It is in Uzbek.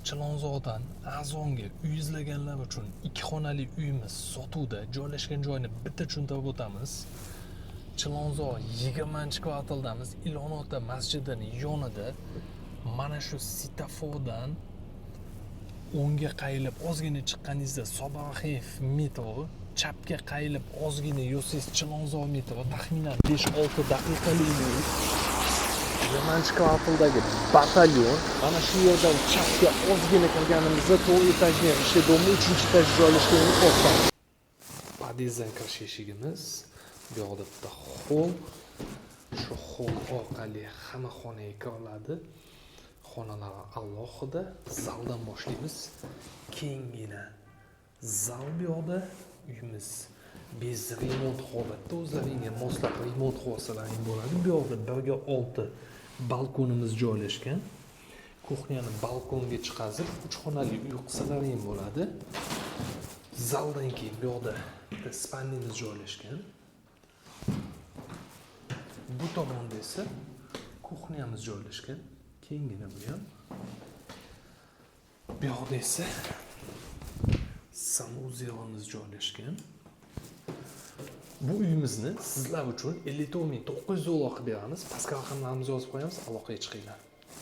Chilonzordan Azonga uy izlaganlar uchun 2 xonali uyimiz sotuvda. Joylashgan joyini bitta tushuntirib o'tamiz. Chilonzor 20-kvartaldamiz. Ilon-ota masjidining yonida. Mana shu svetofordan o'ngga qayilib ozgina chiqqaningizda Sobaraxiyev metro, chapga qayilib ozgina yursangiz Chilonzor metro, taxminan 5-6 daqiqalik yo'l. 20-kvartaldagi batalyon. Mana shu yerdan chapga ozgina kirganimizda 4 etajli ishchi domi 3-etaj joylashganini ko'rsatamiz. Podyezddan kirish eshigimiz. Bu yoqda bitta hol. Shu hol orqali hamma xonaga kiriladi. Xonalar alohida. Zaldan boshlaymiz. Kengina zal bu yoqda. Uyimiz bez remont holatda, o'zlaringga moslab remont qilsalaring bo'ladi. Bu yoqda 1/6 balkonimiz joylashgan. Kuxnyani balkonga chiqazib 3 xonali uy qilsalaring bo'ladi. Zaldan keyin bu yoqda bitta spalnimiz joylashgan. Bu tomonda esa kuxnyamiz joylashgan. Kengina bu ham. Bu yoqda esa sanuzelimiz joylashgan. Bu uyimizni sizlar uchun 54.900 dollar qilib beramiz. Pastga raqamlarimizni yozib qo'yamiz, aloqaga chiqinglar.